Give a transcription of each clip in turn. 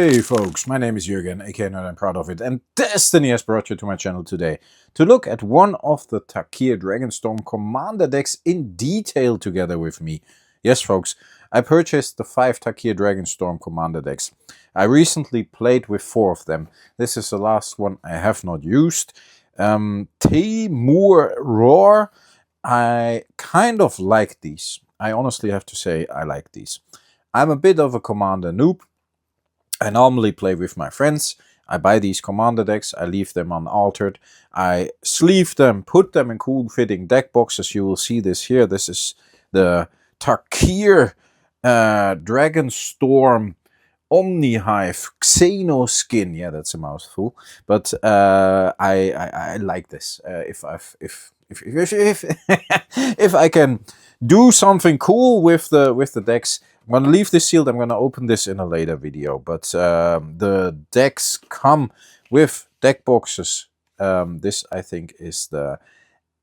Hey folks, my name is Jürgen, aka and I'm proud of it, and Destiny has brought you to my channel today to look at one of the Tarkir Dragonstorm Commander decks in detail together with me. Yes folks, I purchased the 5 Tarkir Dragonstorm Commander decks. I recently played with 4 of them. This is the last one I have not used. Temur Roar, I kind of like these. I honestly have to say I like these. I'm a bit of a commander noob. I normally play with my friends. I buy these commander decks, I leave them unaltered. I sleeve them, put them in cool fitting deck boxes. You will see this here. This is the Tarkir Dragonstorm Omnihive Xeno skin. Yeah, that's a mouthful. But I like this. If if I can do something cool with the decks, I'm going to leave this sealed. I'm going to open this in a later video. But the decks come with deck boxes. This, I think, is the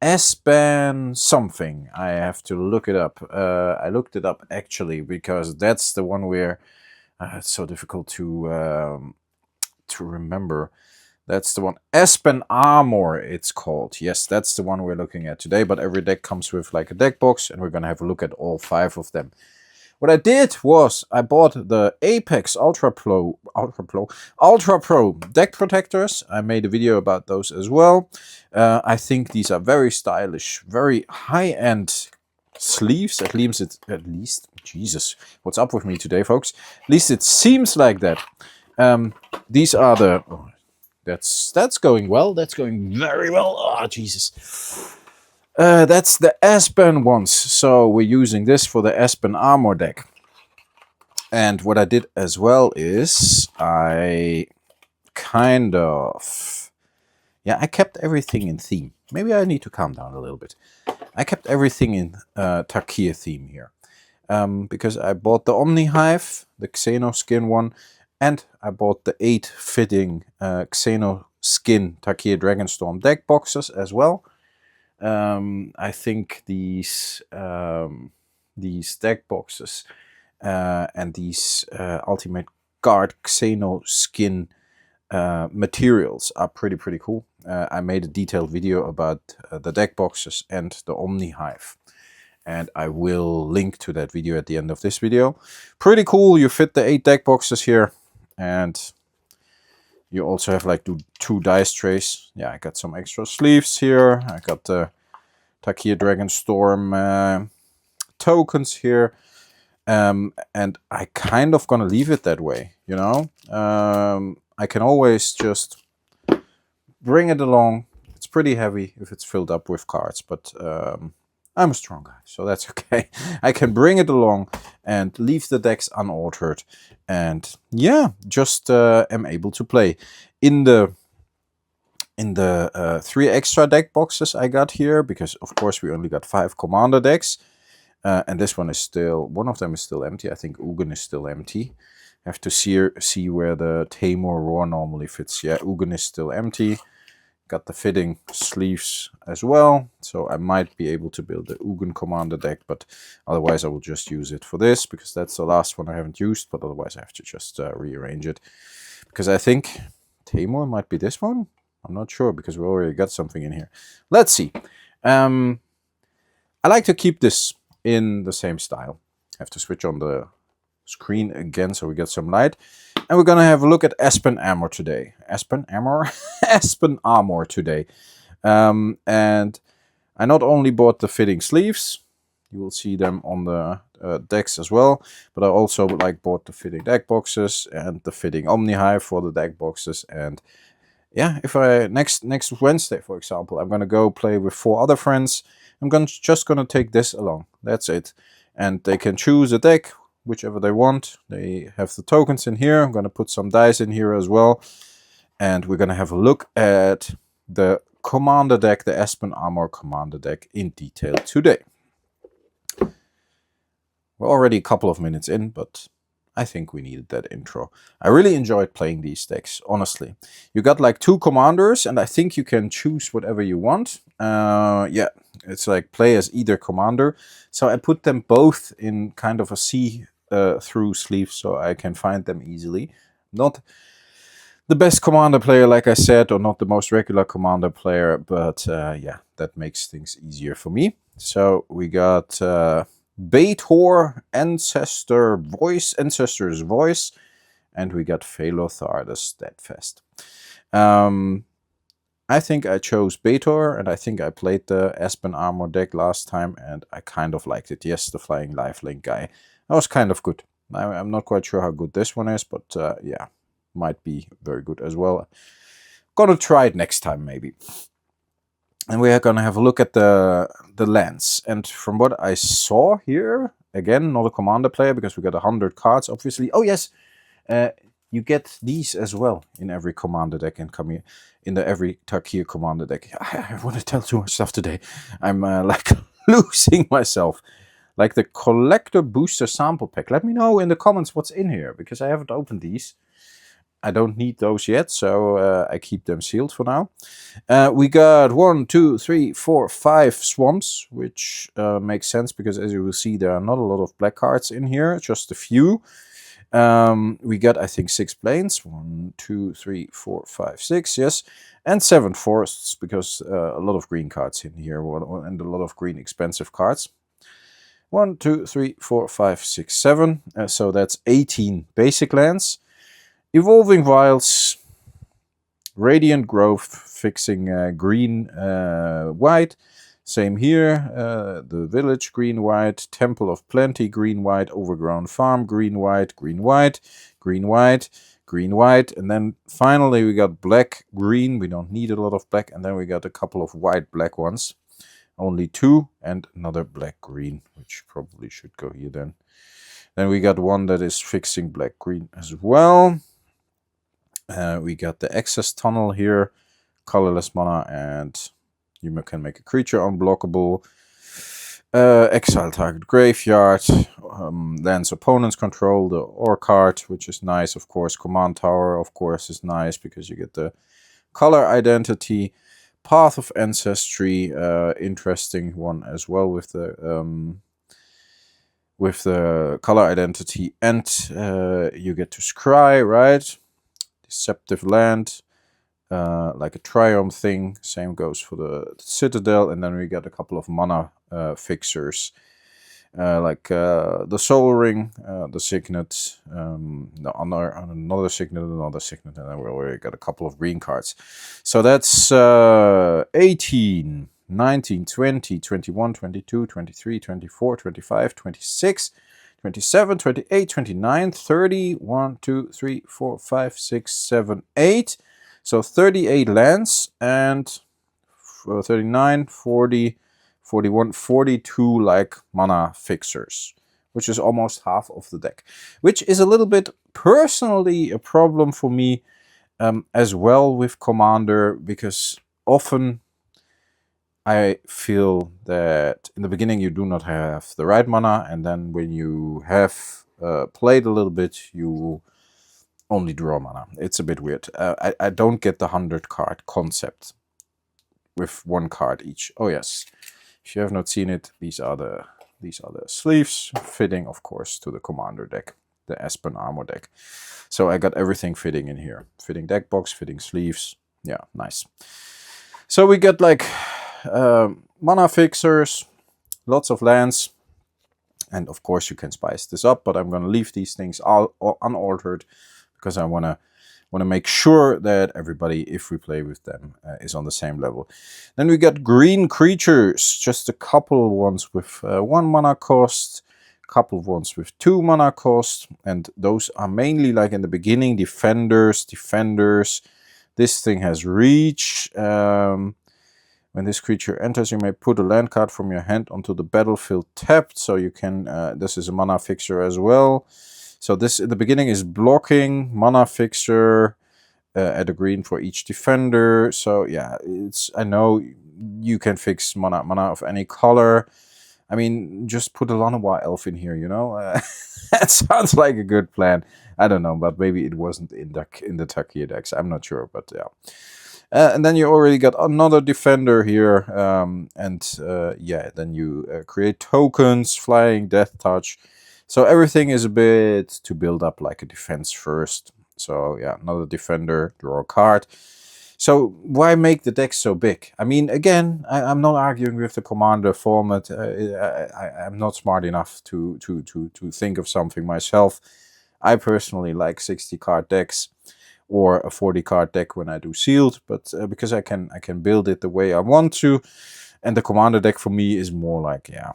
Azban something. I have to look it up. I looked it up, actually, because that's the one where it's so difficult to remember. That's the one. Azban Armor, it's called. Yes, that's the one we're looking at today. But every deck comes with like a deck box, and we're going to have a look at all 5 of them. What I did was I bought the Apex Ultra Pro deck protectors. I made a video about those as well. I think these are very stylish, very high-end sleeves. At least, Jesus, what's up with me today, folks? At least it seems like that. These are the. Oh, that's going well. That's going very well. Oh, Jesus. That's the Azban ones, so we're using this for the Azban Armor deck. And what I did as well is I kind of... Yeah, I kept everything in theme. Maybe I need to calm down a little bit. I kept everything in Tarkir theme here. Because I bought the Omnihive, the Xeno skin one, and I bought the 8 fitting Xeno skin Tarkir Dragonstorm deck boxes as well. I think these deck boxes and these Ultimate Guard Xeno skin materials are pretty cool. I made a detailed video about the deck boxes and the Omnihive, and I will link to that video at the end of this video. Pretty cool. You fit the 8 deck boxes here, and you also have like 2 dice trays. Yeah, I got some extra sleeves here. I got the Tarkir Dragonstorm tokens here. And I kind of gonna leave it that way, you know. I can always just bring it along. It's pretty heavy if it's filled up with cards, but I'm a strong guy, so that's okay. I can bring it along and leave the decks unaltered, and yeah, just am able to play. In the 3 extra deck boxes I got here, because of course we only got 5 commander decks, and this one is still, one of them is still empty. I think Jürgen is still empty. I have to see where the Temur Roar normally fits. Yeah, Jürgen is still empty. Got the fitting sleeves as well, so I might be able to build the Jürgen commander deck, but otherwise I will just use it for this, because that's the last one I haven't used, but otherwise I have to just rearrange it, because I think Temur might be this one. I'm not sure, because we already got something in here. Let's see. I like to keep this in the same style. I have to switch on the screen again so we get some light. And we're going to have a look at Azban Armor today. Azban Armor? Azban Armor today. And I not only bought the fitting sleeves, you will see them on the decks as well, but I also bought the fitting deck boxes and the fitting Omnihive for the deck boxes. And yeah, if I next Wednesday, for example, I'm gonna go play with 4 other friends, I'm just gonna take this along. That's it, and they can choose a deck whichever they want. They have the tokens in here. I'm gonna put some dice in here as well, and we're gonna have a look at the commander deck, the Azban Armor commander deck, in detail today. We're already a couple of minutes in, but I think we needed that intro. I really enjoyed playing these decks, honestly. You got like 2 commanders, and I think you can choose whatever you want. Yeah, it's like play as either commander. So I put them both in kind of a see-through sleeve so I can find them easily. Not the best commander player, like I said, or not the most regular commander player, but yeah, that makes things easier for me. So we got Baitor, Ancestor's Voice, and we got Phelothar the Steadfast. I think I chose Baitor, and I think I played the Azban armor deck last time, and I kind of liked it. Yes, the Flying Lifelink guy. That was kind of good. I'm not quite sure how good this one is, but yeah, might be very good as well. Gonna try it next time, maybe. And we are gonna have a look at the lands. And from what I saw here, again, not a commander player, because we got 100 cards, obviously. Oh, yes! You get these as well in every commander deck and come here in every Tarkir commander deck. I want to tell too much stuff today. I'm like losing myself. Like the collector booster sample pack. Let me know in the comments what's in here, because I haven't opened these. I don't need those yet, so I keep them sealed for now. We got 1, 2, 3, 4, 5 swamps, which makes sense because, as you will see, there are not a lot of black cards in here, just a few. We got, I think, 6 plains. 1, 2, 3, 4, 5, 6, yes. And 7 forests, because a lot of green cards in here, and a lot of green expensive cards. 1, 2, 3, 4, 5, 6, 7. So that's 18 basic lands. Evolving Ryals, Radiant Growth, fixing green, white. Same here, the Village, green, white. Temple of Plenty, green, white. Overgrown Farm, green, white, green, white, green, white, green, white. And then finally we got black, green. We don't need a lot of black. And then we got a couple of white, black ones. Only 2, and another black, green, which probably should go here then. Then we got one that is fixing black, green as well. We got the Access Tunnel here, colorless mana, and you can make a creature unblockable. Exile target graveyard, lands opponents control, the Ore card, which is nice, of course. Command Tower, of course, is nice because you get the color identity. Path of Ancestry, interesting one as well with the color identity, and you get to scry, right? Deceptive Land, like a Triumph thing. Same goes for the Citadel, and then we get a couple of mana fixers, like the Soul Ring, the Signet, another Signet, and then we already got a couple of green cards. So that's 18, 19, 20, 21, 22, 23, 24, 25, 26, 27, 28, 29, 30, 1, 2, 3, 4, 5, 6, 7, 8. So 38 lands, and 39, 40, 41, 42 like mana fixers, which is almost half of the deck. Which is a little bit personally a problem for me as well with Commander, because often I feel that in the beginning you do not have the right mana, and then when you have played a little bit, you only draw mana. It's a bit weird. I don't get the 100 card concept with 1 card each. Oh yes, if you have not seen it, these are the sleeves, fitting of course to the Commander deck, the Azban armor deck. So I got everything fitting in here. Fitting deck box, fitting sleeves. Yeah, nice. So we got like mana fixers, lots of lands, and of course you can spice this up, but I'm going to leave these things all unaltered because I want to make sure that everybody, if we play with them, is on the same level. Then we got green creatures, just a couple ones with 1 mana cost, couple of ones with 2 mana cost, and those are mainly, like in the beginning, defenders. This thing has reach. When this creature enters, you may put a land card from your hand onto the battlefield tapped. So you can, this is a mana fixer as well. So this in the beginning is blocking, mana fixer, at a green for each defender. So yeah, I know you can fix mana of any color. I mean, just put a Lanawa elf in here, you know? That sounds like a good plan. I don't know, but maybe it wasn't in the Tarkir decks. I'm not sure, but yeah. And then you already got another defender here, yeah, then you create tokens, flying, death touch. So everything is a bit to build up like a defense first. So yeah, another defender, draw a card. So why make the deck so big? I mean, again, I'm not arguing with the Commander format. I'm not smart enough to think of something myself. I personally like 60 card decks or a 40 card deck when I do sealed, but because I can build it the way I want to, and the Commander deck for me is more like, yeah,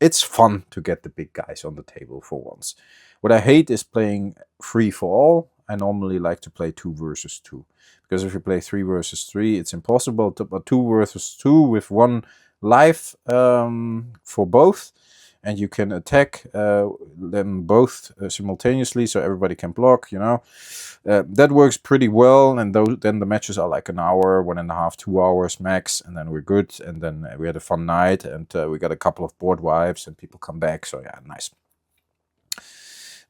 it's fun to get the big guys on the table for once. What I hate is playing free for all. I normally like to play 2 versus 2. Because if you play 3 versus 3, it's impossible to, but 2 versus 2 with 1 life for both. And you can attack them both simultaneously, so everybody can block, you know. That works pretty well, and then the matches are like an hour, 1.5, 2 hours max, and then we're good. And then we had a fun night, and we got a couple of board wipes, and people come back, so yeah, nice.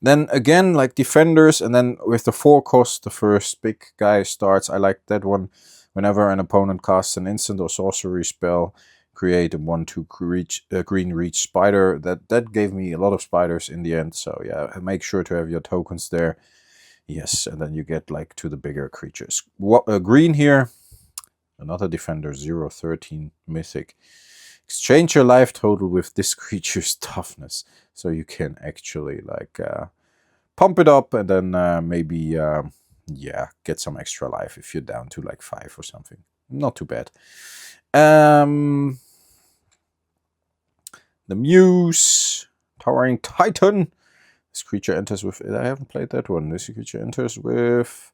Then again, like defenders, and then with the 4 cost, the first big guy starts. I like that one. Whenever an opponent casts an instant or sorcery spell, create a 1/2 green reach spider. That gave me a lot of spiders in the end. So yeah, make sure to have your tokens there. Yes, and then you get like to the bigger creatures. Green here, another defender, 0/13 mythic. Exchange your life total with this creature's toughness, so you can actually like pump it up, and then maybe yeah, get some extra life if you're down to like 5 or something. Not too bad. The Muse, Towering Titan. This creature enters with, I haven't played that one. This creature enters with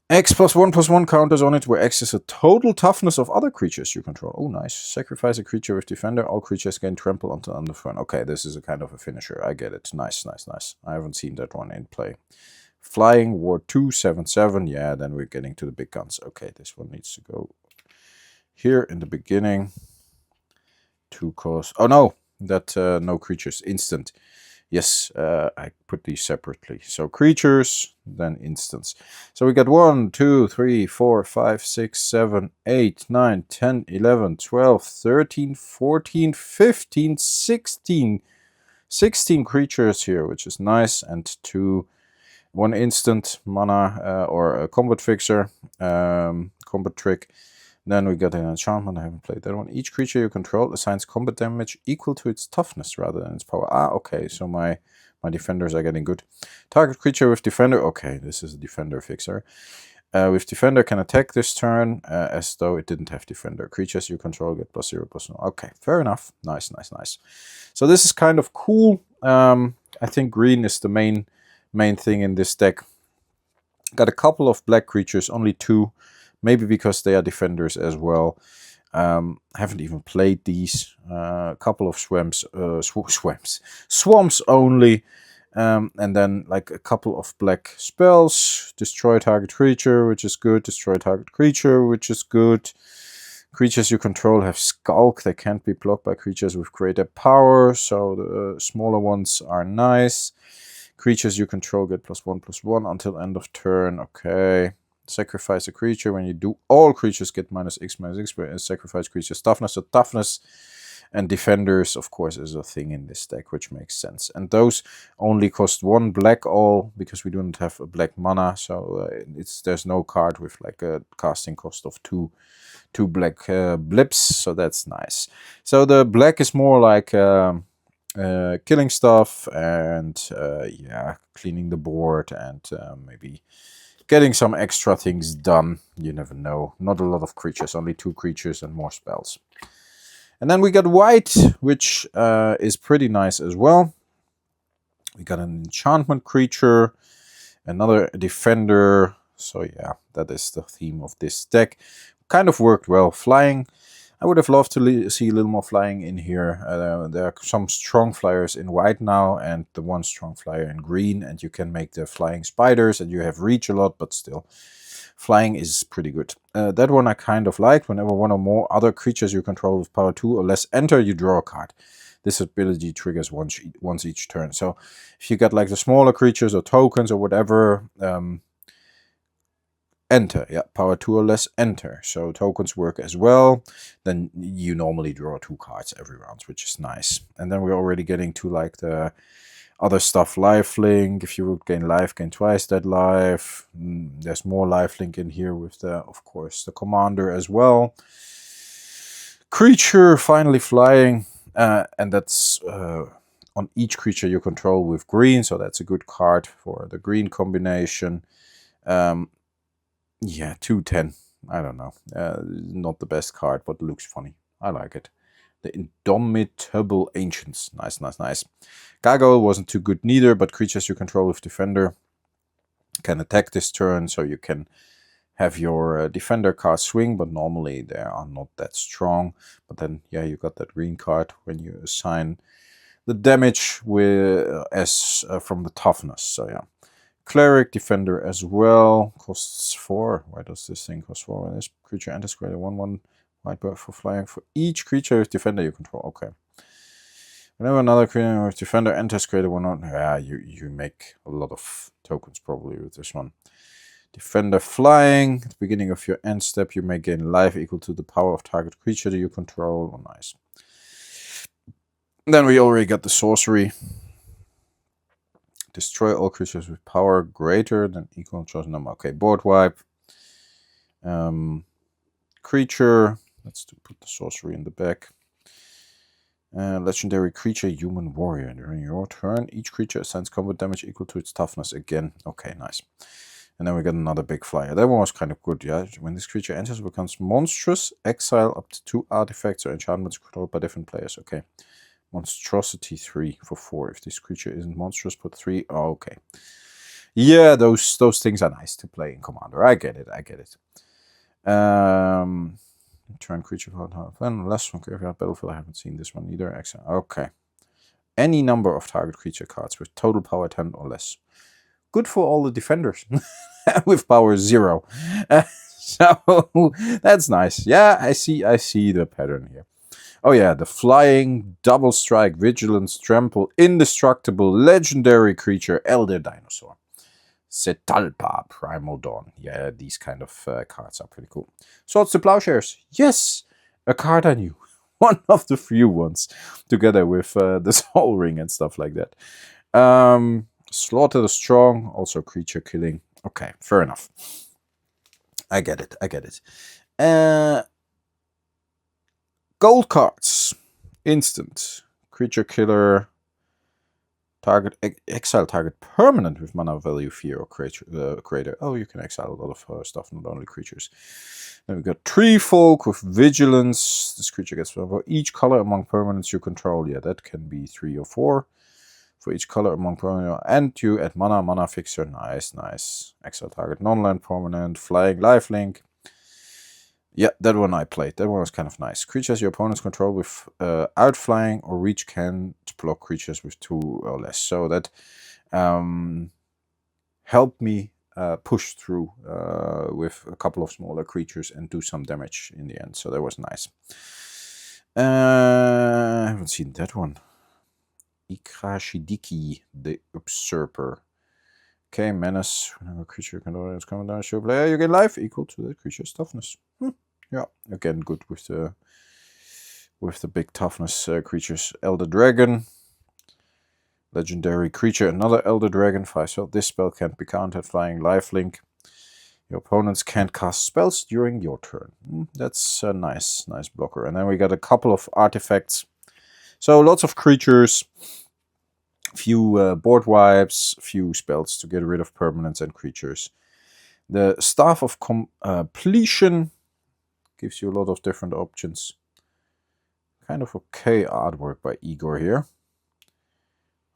X +1/+1 counters on it, where X is a total toughness of other creatures you control. Oh, nice. Sacrifice a creature with defender. All creatures gain trample until on the front. Okay, this is a kind of a finisher. I get it. Nice, nice, nice. I haven't seen that one in play. Flying, War 2, 7/7. Yeah, then we're getting to the big guns. Okay, this one needs to go here in the beginning. 2 cost. Oh, no. That no creatures. Instant. Yes, I put these separately. So creatures, then instants. So we got 1, 2, 3, 4, 5, 6, 7, 8, 9, 10, 11, 12, 13, 14, 15, 16. 16 creatures here, which is nice. And 1 instant mana or a combat fixer, combat trick. Then we got an enchantment. I haven't played that one. Each creature you control assigns combat damage equal to its toughness rather than its power. Ah, okay. So my defenders are getting good. Target creature with defender. Okay, this is a defender fixer. With defender can attack this turn as though it didn't have defender. Creatures you control get +0/+1. Okay, fair enough. Nice, nice, nice. So this is kind of cool. I think green is the main thing in this deck. Got a couple of black creatures, only 2. Maybe because they are defenders as well. Haven't even played these. A couple of swamps only. And then like a couple of black spells. Destroy target creature, which is good. Destroy target creature, which is good. Creatures you control have Skulk. They can't be blocked by creatures with greater power. So the smaller ones are nice. Creatures you control get +1/+1 until end of turn. Okay. Sacrifice a creature. When you do, all creatures get -X/-X, whereas sacrifice creatures toughness. So toughness and defenders, of course, is a thing in this deck, which makes sense. And those only cost 1 black all, because we don't have a black mana. So there's no card with like a casting cost of 2 black blips. So that's nice. So the black is more like killing stuff and yeah, cleaning the board and maybe getting some extra things done. You never know. Not a lot of creatures, only 2 creatures and more spells. And then we got white, which is pretty nice as well. We got an enchantment creature, another defender. So yeah, that is the theme of this deck. Kind of worked well. Flying. I would have loved to see a little more flying in here. There are some strong flyers in white now, and the 1 strong flyer in green, and you can make the flying spiders, and you have reach a lot, but still, flying is pretty good. That one I kind of liked. Whenever 1 or more other creatures you control with power 2 or less enter, you draw a card. This ability triggers once each turn. So if you got like the smaller creatures or tokens or whatever, enter, yeah, power 2 or less, enter. So tokens work as well. Then you normally draw 2 cards every round, which is nice. And then we're already getting to like the Other stuff, lifelink. If you would gain life, gain twice that life. There's more lifelink in here with the, of course, the commander as well. Creature, finally flying, and that's on each creature you control with green, so that's a good card for the green combination. Yeah, 2/10. I don't know. Not the best card, but looks funny. I like it. The Indomitable Ancients. Nice, nice, nice. Gargoyle wasn't too good neither, but creatures you control with Defender can attack this turn, so you can have your Defender card swing, but normally they are not that strong. But then, yeah, you got that green card when you assign the damage with from the toughness. So yeah, Cleric, Defender as well, costs 4. Why does this thing cost 4? When this creature enters, create a 1/1 white bird for flying for each creature with Defender you control. Okay. Whenever another creature with Defender enters, create a 1/1. Yeah, you make a lot of tokens probably with this one. Defender flying. At the beginning of your end step, you may gain life equal to the power of target creature that you control. Oh, nice. Then we already got the sorcery. Destroy all creatures with power greater than equal chosen number. Okay, board wipe. Creature. Let's put the sorcery in the back. Legendary creature, human warrior. During your turn, each creature assigns combat damage equal to its toughness again. Okay, nice. And then we got another big flyer. That one was kind of good, yeah. When this creature enters, it becomes monstrous. Exile up to 2 artifacts or enchantments controlled by different players. Okay. Monstrosity 3 for 4. If this creature isn't monstrous, put 3. Oh, okay. Yeah, those things are nice to play in Commander. I get it. I get it. Turn creature less from graveyard battlefield. I haven't seen this one either. Exile. Okay. Any number of target creature cards with total power 10 or less. Good for all the defenders with power 0. So that's nice. Yeah, I see the pattern here. Oh yeah, the flying, double strike, vigilance, trample, indestructible, legendary creature, Elder Dinosaur. Setalpa, Primal Dawn. Yeah, these kind of cards are pretty cool. Swords to Plowshares. Yes, a card I knew. One of the few ones, together with the Soul Ring and stuff like that. Slaughter the Strong, also creature killing. Okay, fair enough. I get it. I get it. Gold cards. Instant. Creature killer. Target exile target permanent with mana value fear or creator. Oh, you can exile a lot of stuff, not only creatures. Then we got Tree Folk with vigilance. This creature gets for each color among permanents you control. Yeah, that can be 3 or 4. For each color among permanent, and you add mana fixer. Nice, nice. Exile target non-land permanent, flying lifelink. Yeah, that one I played. That one was kind of nice. Creatures your opponents control with outflying or reach can block creatures with 2 or less. So that helped me push through with a couple of smaller creatures and do some damage in the end. So that was nice. I haven't seen that one. Ikrashidiki, the Usurper. Okay, menace. Whenever a creature can come down, show player, you get life equal to the creature's toughness. Yeah, again, good with the big toughness creatures. Elder Dragon. Legendary creature, another Elder Dragon. 5 spell. This spell can't be countered. Flying lifelink. Your opponents can't cast spells during your turn. That's a nice blocker. And then we got a couple of artifacts. So lots of creatures, few board wipes, few spells to get rid of permanents and creatures. The Staff of Completion gives you a lot of different options. Kind of okay artwork by Igor here.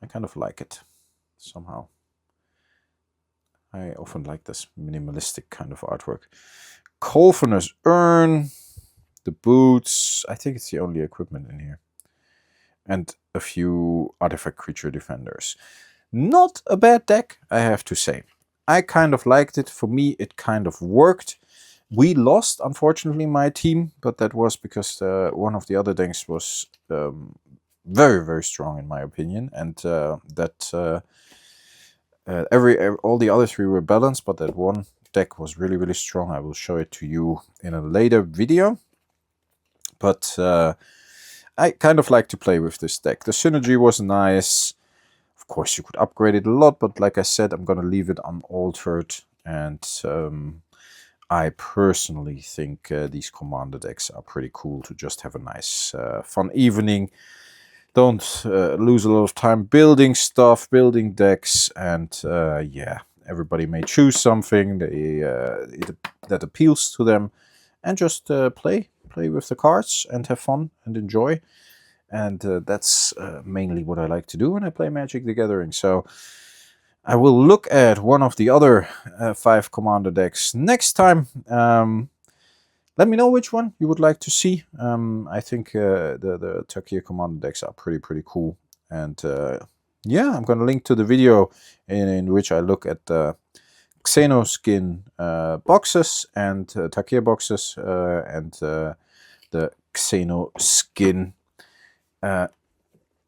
I kind of like it somehow. I often like this minimalistic kind of artwork. Colphoner's Urn, the boots. I think it's the only equipment in here. And a few artifact creature defenders. Not a bad deck, I have to say. I kind of liked it. For me, it kind of worked. We lost, unfortunately, my team, but that was because one of the other decks was very, very strong, in my opinion, and all the other 3 were balanced, but that one deck was really, really strong. I will show it to you in a later video. But I kind of like to play with this deck. The synergy was nice. Of course, you could upgrade it a lot, but like I said, I'm going to leave it unaltered. And I personally think these commander decks are pretty cool to just have a nice, fun evening. Don't lose a lot of time building stuff, building decks, and yeah, everybody may choose something that appeals to them, and just play with the cards and have fun and enjoy. And that's mainly what I like to do when I play Magic the Gathering. So I will look at one of the other 5 commander decks next time. Let me know which one you would like to see. I think the Tarkir Commander decks are pretty cool. And yeah, I'm going to link to the video in which I look at the Xenoskin boxes and Tarkir boxes and the Xenoskin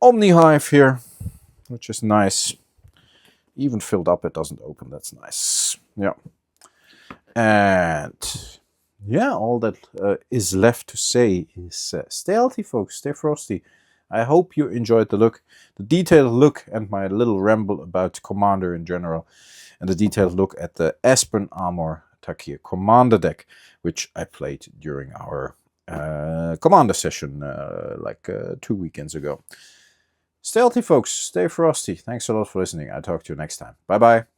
Omni-Hive here, which is nice. Even filled up, it doesn't open. That's nice. Yeah. And yeah, all that is left to say is stay healthy, folks. Stay frosty. I hope you enjoyed the detailed look, and my little ramble about Commander in general, and the detailed look at the Azban Armor Tarkir Commander deck, which I played during our Commander session like 2 weekends ago. Stay healthy, folks. Stay frosty. Thanks a lot for listening. I'll talk to you next time. Bye-bye.